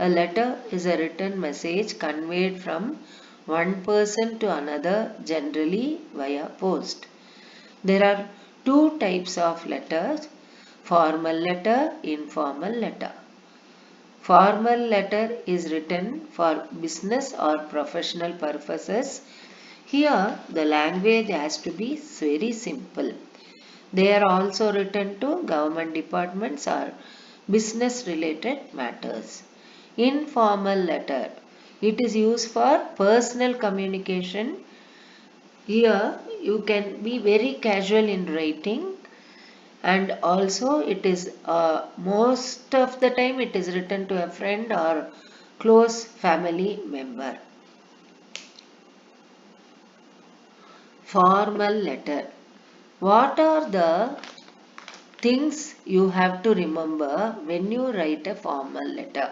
A letter is a written message conveyed from one person to another, generally via post. There are two types of letters: formal letter, informal letter. Formal letter is written for business or professional purposes. Here, the language has to be very simple. They are also written to government departments or business related matters. Informal letter. It is used for personal communication. Here you can be very casual in writing, and also it is most of the time it is written to a friend or close family member. Formal letter. What are the things you have to remember when you write a formal letter?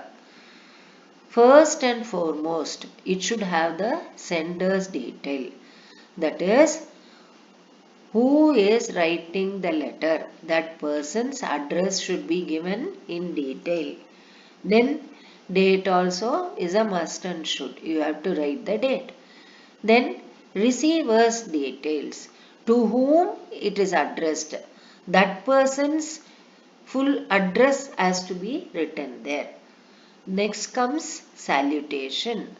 First and foremost, it should have the sender's detail. That is, who is writing the letter? That person's address should be given in detail. Then, date also is a must and should. You have to write the date. Then, receiver's details. To whom it is addressed. That person's full address has to be written there. Next comes salutation.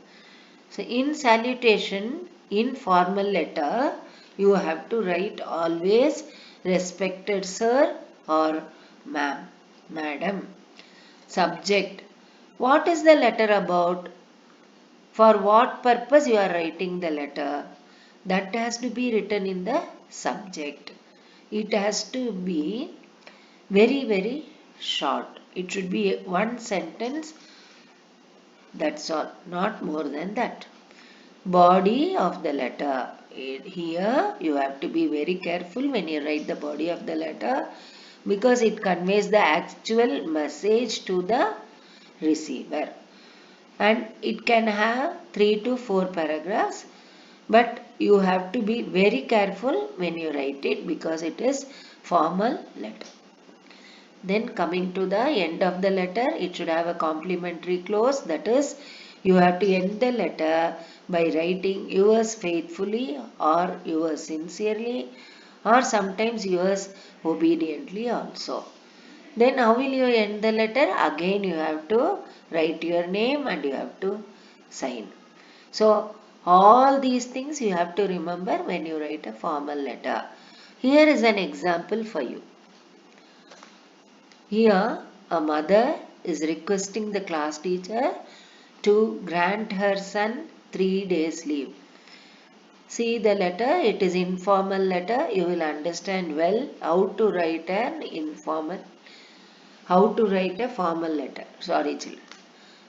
So in salutation, in formal letter, you have to write always respected sir or ma'am, madam. Subject. What is the letter about? For what purpose you are writing the letter? That has to be written in the subject. It has to be very short. It should be one sentence. That's all, not more than that. Body of the letter. Here you have to be very careful when you write the body of the letter, because it conveys the actual message to the receiver. And it can have 3 to 4 paragraphs, but you have to be very careful when you write it because it is formal letter. Then coming to the end of the letter, it should have a complimentary clause. That is, you have to end the letter by writing yours faithfully or yours sincerely or sometimes yours obediently also. Then how will you end the letter? Again you have to write your name and you have to sign. So all these things you have to remember when you write a formal letter. Here is an example for you. Here, a mother is requesting the class teacher to grant her son 3 days leave. See the letter, it is informal letter. You will understand well how to write a formal letter. Sorry, children.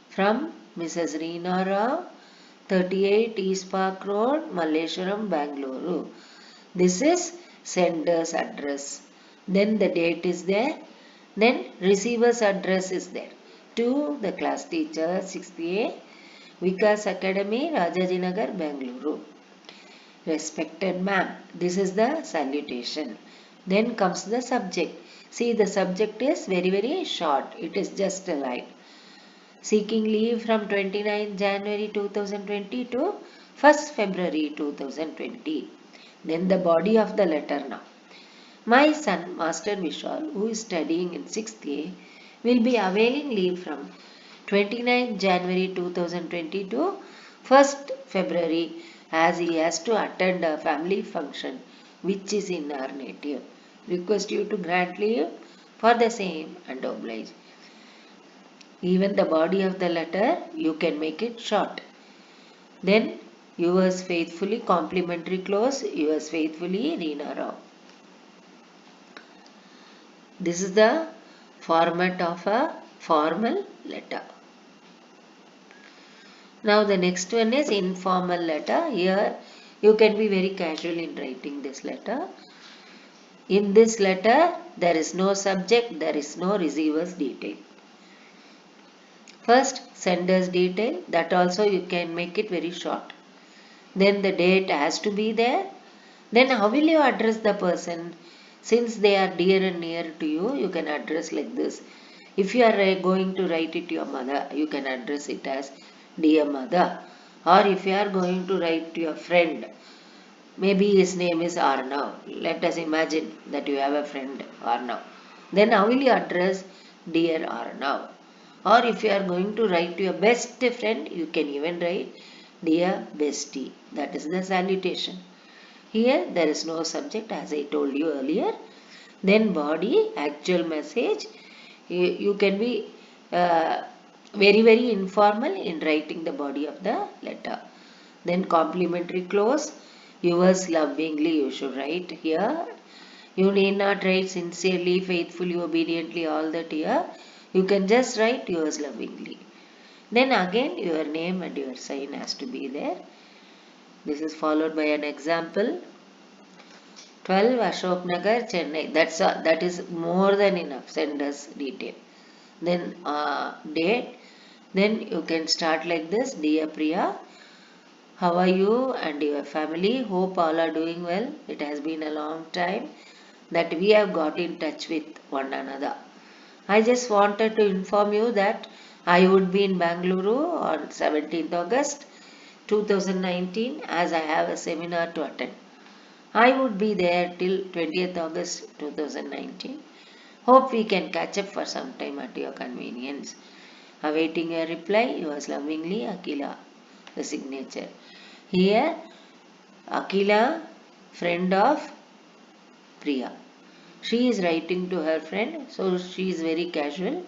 From Mrs. Reena Rao, 38 East Park Road, Malleshwaram, Bangalore. This is sender's address. Then the date is there. Then receiver's address is there. To the class teacher, 6th A, Vikas Academy, Rajajinagar, Bangalore. Respected ma'am. This is the salutation. Then comes the subject. See, the subject is very short. It is just a line. Seeking leave from 29 January 2020 to 1st February 2020. Then the body of the letter now. My son, Master Vishal, who is studying in 6th A, will be availing leave from 29 January 2020 to 1st February as he has to attend a family function which is in our native. Request you to grant leave for the same and oblige. Even the body of the letter, you can make it short. Then, yours faithfully, complimentary clause, yours faithfully, Reena Rao. This is the format of a formal letter. Now the next one is informal letter. Here you can be very casual in writing this letter. In this letter there is no subject, there is no receiver's detail. First, sender's detail, that also you can make it very short. Then the date has to be there. Then how will you address the person? Since they are dear and near to you, you can address like this. If you are going to write it to your mother, you can address it as dear mother. Or if you are going to write to your friend, maybe his name is Arnav. Let us imagine that you have a friend Arnav. Then how will you address dear Arnav? Or if you are going to write to your best friend, you can even write dear bestie. That is the salutation. Here there is no subject as I told you earlier. Then body, actual message. You can be uh, very informal in writing the body of the letter. Then complimentary clause. Yours lovingly you should write here. You need not write sincerely, faithfully, obediently, all that here. You can just write yours lovingly. Then again your name and your sign has to be there. This is followed by an example. 12 Ashok Nagar, Chennai. That is more than enough. Send us detail. Then date. Then you can start like this. Dear Priya, how are you and your family? Hope all are doing well. It has been a long time that we have got in touch with one another. I just wanted to inform you that I would be in Bangalore on 17th August 2019 as I have a seminar to attend. I would be there till 20th August 2019. Hope we can catch up for some time at your convenience. Awaiting your reply, yours lovingly, Akila. The signature. Here, Akila, friend of Priya. She is writing to her friend, so she is very casual.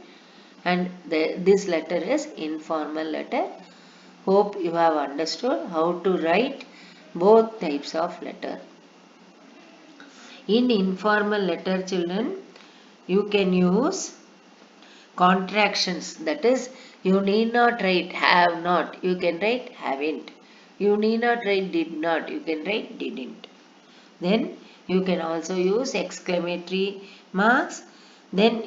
And this letter is informal letter. Hope you have understood how to write both types of letter. In informal letter, children, you can use contractions. That is, you need not write have not. You can write haven't. You need not write did not. You can write didn't. Then you can also use exclamatory marks. Then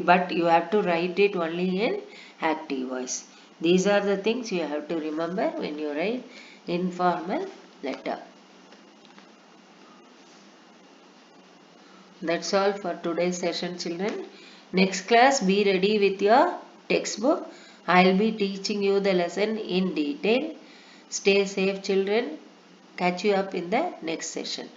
but you have to write it only in active voice. These are the things you have to remember when you write informal letter. That's all for today's session, children. Next class, be ready with your textbook. I'll be teaching you the lesson in detail. Stay safe, children. Catch you up in the next session.